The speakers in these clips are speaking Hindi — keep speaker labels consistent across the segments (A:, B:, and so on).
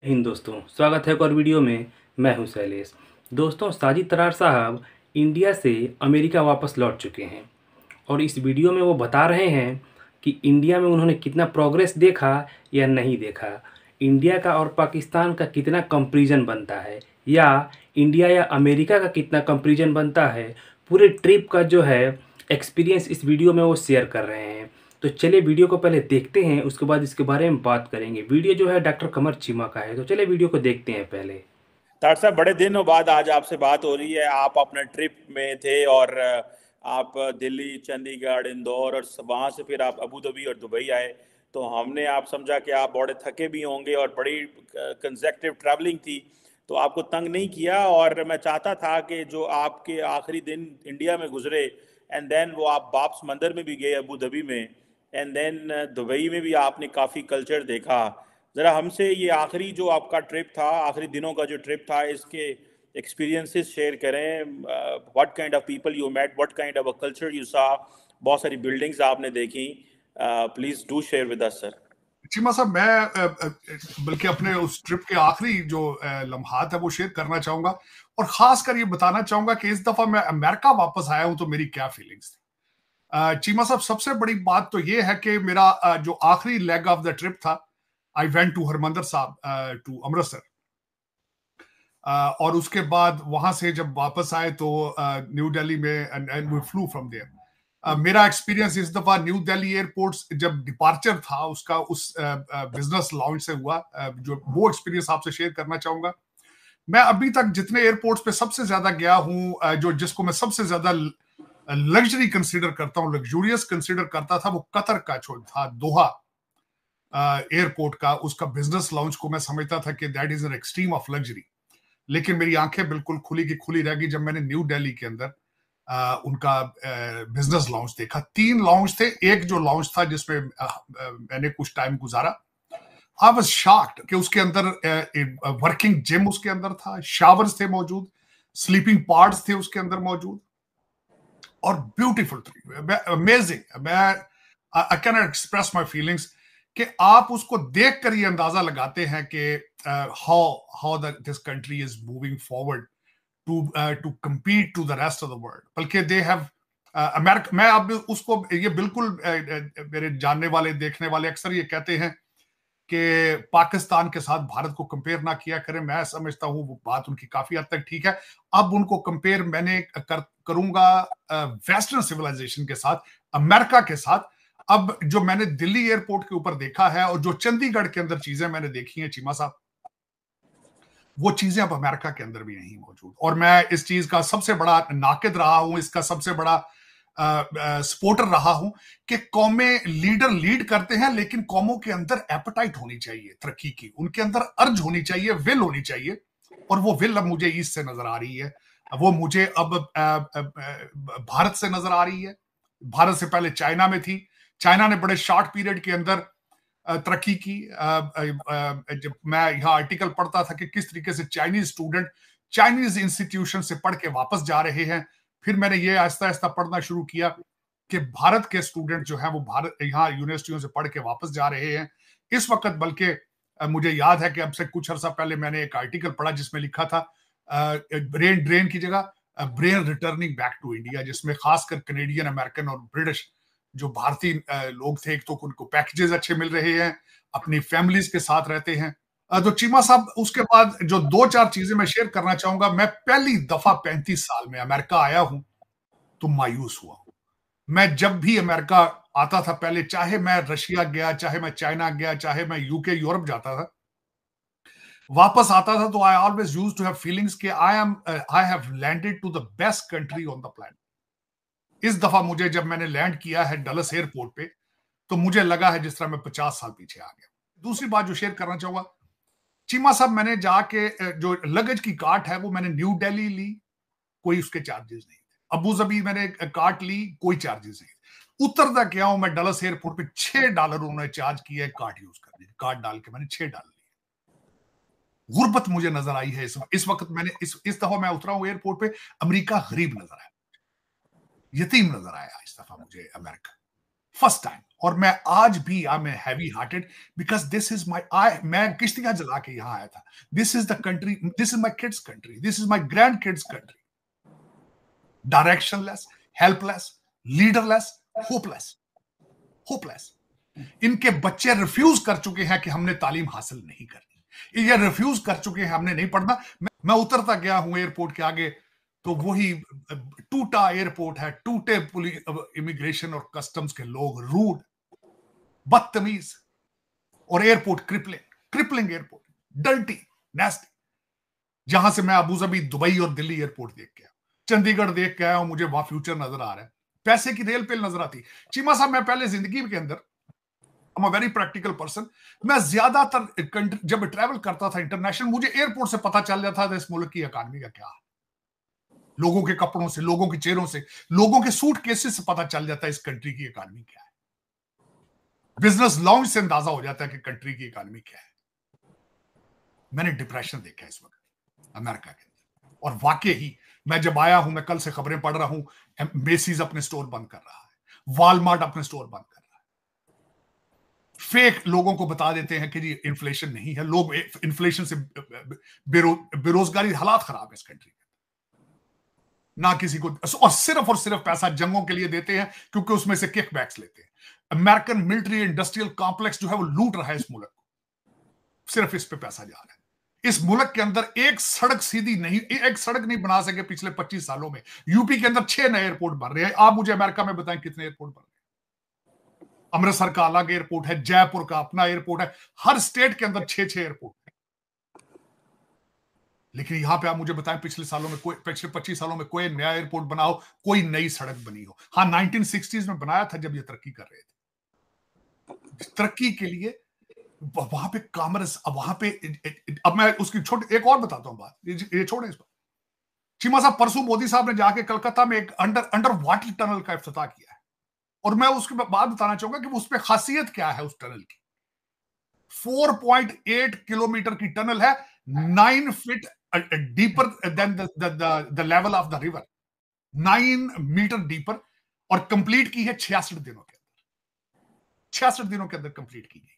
A: हिंद दोस्तों, स्वागत है एक और वीडियो में। मैं हूं शैलेश। दोस्तों, साजिद तरार साहब इंडिया से अमेरिका वापस लौट चुके हैं और इस वीडियो में वो बता रहे हैं कि इंडिया में उन्होंने कितना प्रोग्रेस देखा या नहीं देखा, इंडिया का और पाकिस्तान का कितना कंपैरिजन बनता है, या इंडिया या अमेरिका का कितना कंपैरिजन बनता है। पूरे ट्रिप का जो है एक्सपीरियंस इस वीडियो में वो शेयर कर रहे हैं। तो चलिए वीडियो को पहले देखते हैं, उसके बाद इसके बारे में बात करेंगे। वीडियो जो है डॉक्टर कमर चीमा का है, तो चलिए वीडियो को देखते हैं पहले।
B: डॉक्टर साहब, बड़े दिनों बाद आज आपसे बात हो रही है। आप अपने ट्रिप में थे और आप दिल्ली, चंडीगढ़, इंदौर और वहाँ से फिर आप अबू धाबी और दुबई आए। तो हमने आप समझा कि आप बड़े थके भी होंगे और बड़ी कंसेक्टिव ट्रैवलिंग थी, तो आपको तंग नहीं किया। और मैं चाहता था कि जो आपके आखिरी दिन इंडिया में गुजरे एंड देन वो आप वापस मंदिर में भी गए अबू धाबी में, एंड देन दुबई में भी आपने काफ़ी कल्चर देखा। ज़रा हमसे ये आखिरी जो आपका ट्रिप था, आखिरी दिनों का जो ट्रिप था, इसके एक्सपीरियंसेस शेयर करें। What kind of people you met, what kind of a culture you saw, बहुत सारी बिल्डिंग्स आपने देखी। Please do share with us sir.
C: Cheema साहब, मैं बल्कि अपने उस ट्रिप के आखिरी जो लम्हात है वो शेयर करना चाहूंगा और खासकर ये बताना चाहूंगा कि इस दफा मैं अमेरिका वापस आया हूं तो मेरी क्या फीलिंग्स थी। चीमा साहब, सबसे बड़ी बात तो ये है कि मेरा जो आखिरी लेग ऑफ द ट्रिप था, आई वेंट टू हरमंदर साहब, टू अमृतसर। और उसके बाद वहां से जब वापस आए तो न्यू दिल्ली में and we flew from there. मेरा एक्सपीरियंस इस दफा न्यू दिल्ली एयरपोर्ट जब डिपार्चर था उसका उस बिजनेस लाउंज से हुआ, जो वो एक्सपीरियंस आपसे शेयर करना चाहूंगा। मैं अभी तक जितने एयरपोर्ट्स पे सबसे ज्यादा गया हूं, जो जिसको मैं सबसे ज्यादा लग्जरी कंसीडर करता हूं, लग्जूरियस कंसीडर करता था, वो कतर का जो था दोहा एयरपोर्ट का, उसका बिजनेस लाउंज को मैं समझता था कि that is an extreme of luxury. लेकिन मेरी आंखें बिल्कुल खुली की खुली रह गई जब मैंने न्यू दिल्ली के अंदर उनका बिजनेस लाउंज देखा। 3 लाउंज थे। एक जो लाउंज था जिसमें मैंने कुछ टाइम गुजारा, आई वाज शॉक्ड कि उसके अंदर वर्किंग जिम उसके अंदर था, शावर्स थे मौजूद, स्लीपिंग पार्ट्स थे उसके अंदर मौजूद, और ब्यूटीफुल थी, अमेजिंग। मैं I can express my feelings कि आप उसको देखकर ये अंदाजा लगाते हैं कि how this country is moving forward to compete to the rest of the world। बल्कि दे हैव अमेरिका, मैं अब उसको ये बिल्कुल मेरे जानने वाले देखने वाले अक्सर ये कहते हैं कि पाकिस्तान के साथ भारत को कंपेयर ना किया करें। मैं समझता हूं वो बात उनकी काफी हद तक ठीक है। अब उनको कंपेयर मैंने करूंगा वेस्टर्न सिविलाइजेशन के साथ, अमेरिका के साथ। अब जो मैंने दिल्ली एयरपोर्ट के ऊपर देखा है और जो चंडीगढ़ के अंदर चीजें मैंने देखी हैं चीमा साहब, वो चीजें अब अमेरिका के अंदर भी नहीं मौजूद। और मैं इस चीज का सबसे बड़ा नाकिद रहा हूं, इसका सबसे बड़ा सपोर्टर रहा हूं कि कौमें लीडर लीड करते हैं, लेकिन कौमों के अंदर एपेटाइट होनी चाहिए तरक्की की, उनके अंदर अर्ज होनी चाहिए, विल होनी चाहिए। और वो विल अब मुझे ईस्ट से नजर आ रही है, वो मुझे अब भारत से नजर आ रही है। भारत से पहले चाइना में थी। चाइना ने बड़े शॉर्ट पीरियड के अंदर तरक्की की। जब मैं यहाँ आर्टिकल पढ़ता था कि किस तरीके से चाइनीज स्टूडेंट चाइनीज इंस्टीट्यूशन से पढ़ के वापस जा रहे हैं, फिर मैंने ये आहिस्ता आहिस्ता पढ़ना शुरू किया कि भारत के स्टूडेंट जो हैं वो भारत यहाँ यूनिवर्सिटियों से पढ़ के वापस जा रहे हैं इस वक्त। बल्कि मुझे याद है कि अब से कुछ अर्सा पहले मैंने एक आर्टिकल पढ़ा जिसमें लिखा था ब्रेन ड्रेन की जगह brain returning back to India, जिसमें खासकर कनेडियन, अमेरिकन और ब्रिटिश जो भारतीय लोग थे, एक तो उनको पैकेजेस अच्छे मिल रहे हैं, अपनी फैमिलीज के साथ रहते हैं। तो चीमा साहब, उसके बाद जो 2-4 चीजें मैं शेयर करना चाहूंगा। मैं पहली दफा 35 साल में अमेरिका आया हूं तो मायूस हुआ। मैं जब भी अमेरिका आता था पहले, चाहे मैं रशिया गया, चाहे मैं चाइना गया, चाहे मैं यूके यूरोप जाता था, वापस आता था तो I always used to have feelings कि I have landed to the best country on the planet. इस दफा मुझे जब मैंने लैंड किया है डलस एयरपोर्ट पे, तो मुझे लगा है जिस तरह मैं 50 साल पीछे आ गया। दूसरी बात जो शेयर करना चाहूंगा चीमा साहब, मैंने जाके जो लगेज की कार्ट है वो मैंने न्यू दिल्ली ली, कोई उसके चार्जेस नहीं थे। अबू धाबी मैंने कार्ट ली, कोई चार्जेस नहीं। उतरता क्या हूं मैं डलस एयरपोर्ट पे, $6 उन्होंने चार्ज किया कार्ड यूज करने, कार्ड डाल के मैंने $6 लिए। गुर्बत मुझे नजर आई है इस वक्त। मैंने इस दफा मैं उतरा हूं एयरपोर्ट पे, अमेरिका गरीब नजर आया, यतीम नजर आया इस दफा मुझे अमेरिका। First time. और मैं आज भी I am heavy hearted because this is my मैं किश्तियां जला के यहां आया था। This is the country, this is my kids country, this is my grand kids country. Directionless, helpless, leaderless, hopeless, hopeless. इनके बच्चे रिफ्यूज कर चुके हैं कि हमने तालीम हासिल नहीं करनी, ये रिफ्यूज कर चुके हैं हमने नहीं पढ़ना। मैं उतरता गया हूं एयरपोर्ट के आगे, तो वही टूटा एयरपोर्ट है, टूटे इमिग्रेशन और कस्टम्स के लोग, रूड, बदतमीज, और एयरपोर्ट क्रिपलिंग एयरपोर्ट, डर्टी, नेस्टी। जहां से मैं अबू धाबी, दुबई और दिल्ली एयरपोर्ट देख के आया, चंडीगढ़ देख के आया हूं, मुझे वहां फ्यूचर नजर आ रहा है, पैसे की रेल पेल नजर आती। चीमा साहब, मैं पहले जिंदगी के अंदर I'm a very practical person। मैं ज्यादातर जब ट्रैवल करता था इंटरनेशनल, मुझे एयरपोर्ट से पता चल जाता था इस मुल्क की इकॉनमी का क्या है। लोगों के कपड़ों से, लोगों के चेहरों से, लोगों के सूट केसेस से पता चल जाता है इस कंट्री की इकॉनमी क्या है। बिजनेस लॉन्च से अंदाजा हो जाता है कि कंट्री की इकॉनमी क्या है। मैंने डिप्रेशन देखा इस वक्त अमेरिका के अंदर, और वाकई ही मैं जब आया हूं, मैं कल से खबरें पढ़ रहा हूं, मेसीज अपने स्टोर बंद कर रहा है, वॉलमार्ट अपने स्टोर बंद कर रहा है। फेक लोगों को बता देते हैं कि जी इन्फ्लेशन नहीं है, लोग इन्फ्लेशन से बेरोजगारी, हालात खराब है इस कंट्री में। ना किसी को, और सिर्फ पैसा जंगों के लिए देते हैं क्योंकि उसमें से किकबैक्स लेते हैं। अमेरिकन मिलिट्री इंडस्ट्रियल कॉम्प्लेक्स जो है वो लूट रहा है इस मुल्क को, सिर्फ इस पे पैसा जा रहा है। इस मुल्क के अंदर एक सड़क सीधी नहीं, एक सड़क नहीं बना सके पिछले 25 सालों में। यूपी के अंदर 6 नए एयरपोर्ट बन रहे हैं। आप मुझे अमेरिका में बताएं कितने एयरपोर्ट बन रहे हैं। अमृतसर का अलग एयरपोर्ट है, जयपुर का अपना एयरपोर्ट है, हर स्टेट के अंदर 6 एयरपोर्ट है। लेकिन यहां पे आप मुझे बताएं पिछले 25 सालों में कोई नया एयरपोर्ट बना हो, कोई नई सड़क बनी हो। हाँ, 1960s में बनाया था जब ये तरक्की कर रहे थे। तरक्की के लिए वहां पे कॉमर्स, वहां पे, अब मैं उसकी एक और बताता हूं बात, ये छोड़े इस पर। चीमा साहब, परसों मोदी साहब ने जाके कलकत्ता में एक अंडर वाटर टनल का इफ्तिताह किया है, और मैं उसके बाद बताना चाहूंगा कि उस पर खासियत क्या है उस टनल की। 4.8 किलोमीटर की टनल है, 9 feet deeper than the level of the river, 9 metre deeper, और कंप्लीट की है 66 दिनों के अंदर। 66 दिनों के अंदर कंप्लीट की गई।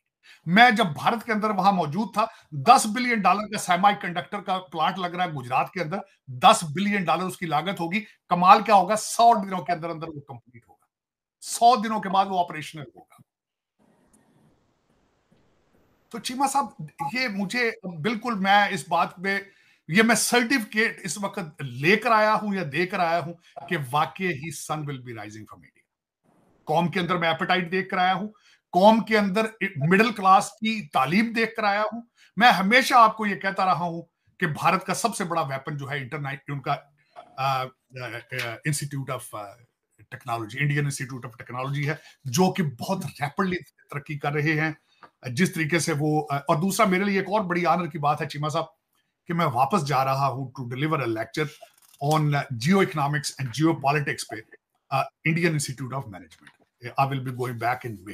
C: मैं जब भारत के अंदर वहां मौजूद था, $10 बिलियन का सेमी कंडक्टर का प्लांट लग रहा है गुजरात के अंदर, $10 बिलियन उसकी लागत होगी। कमाल क्या होगा, 100 दिनों के अंदर अंदर वो कंप्लीट होगा, 100 दिनों के बाद वो ऑपरेशनल होगा। तो चीमा साहब, ये मुझे बिल्कुल, मैं इस बात पे, ये मैं सर्टिफिकेट इस वक्त लेकर आया हूं या देकर आया हूं कि वाकई ही sun will be rising from India. कौम के अंदर मैं एपेटाइट देख कर आया हूं, कौम के अंदर मिडिल क्लास की तालीम देख कर आया हूं। मैं हमेशा आपको यह कहता रहा हूं कि भारत का सबसे बड़ा वेपन जो है इंटरनेट, उनका institute of technology, Indian Institute of technology है, जो कि बहुत रैपिडली तरक्की कर रहे हैं। जिस तरीके से वो, और दूसरा मेरे लिए एक और बड़ी आनर की बात है चीमा साहब, कि मैं वापस जा रहा हूं to deliver a lecture on geo economics and geo politics पे Indian Institute of Management. I will be going back in May.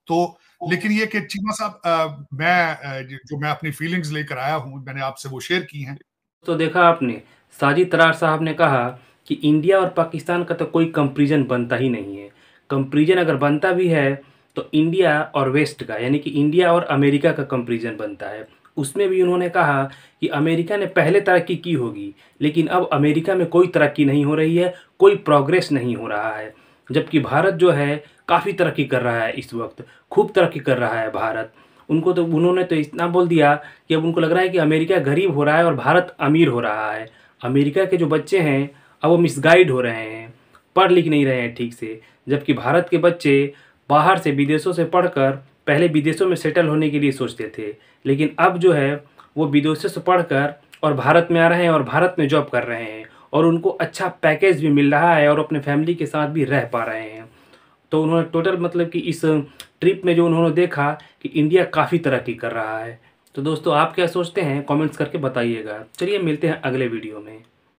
C: तो लेकिन ये कि चीमा साहब, मैं अपनी फीलिंग्स लेकर आया हूं, मैंने आपसे वो शेयर की हैं।
A: तो देखा आपने, साजिद तरार साहब ने कहा कि इंडिया और पाकिस्तान का तो कोई कंपैरिजन बनता ही नहीं है। कंपैरिजन अगर बनता भी है तो इंडिया और वेस्ट का, यानी कि इंडिया और अमेरिका का कंपैरिजन बनता है। उसमें भी उन्होंने कहा कि अमेरिका ने पहले तरक्की की होगी, लेकिन अब अमेरिका में कोई तरक्की नहीं हो रही है, कोई प्रोग्रेस नहीं हो रहा है। जबकि भारत जो है काफ़ी तरक्की कर रहा है, इस वक्त खूब तरक्की कर रहा है भारत। उन्होंने तो इतना बोल दिया कि अब उनको लग रहा है कि अमेरिका गरीब हो रहा है और भारत अमीर हो रहा है। अमेरिका के जो बच्चे हैं अब वो मिसगाइड हो रहे हैं, पढ़ लिख नहीं रहे हैं ठीक से, जबकि भारत के बच्चे बाहर से, विदेशों से पढ़कर पहले विदेशों में सेटल होने के लिए सोचते थे, लेकिन अब जो है वो विदेशों से पढ़कर और भारत में आ रहे हैं और भारत में जॉब कर रहे हैं, और उनको अच्छा पैकेज भी मिल रहा है और अपने फैमिली के साथ भी रह पा रहे हैं। तो उन्होंने टोटल मतलब कि इस ट्रिप में जो उन्होंने देखा कि इंडिया काफ़ी तरक्की कर रहा है। तो दोस्तों, आप क्या सोचते हैं कमेंट्स करके बताइएगा। चलिए मिलते हैं अगले वीडियो में।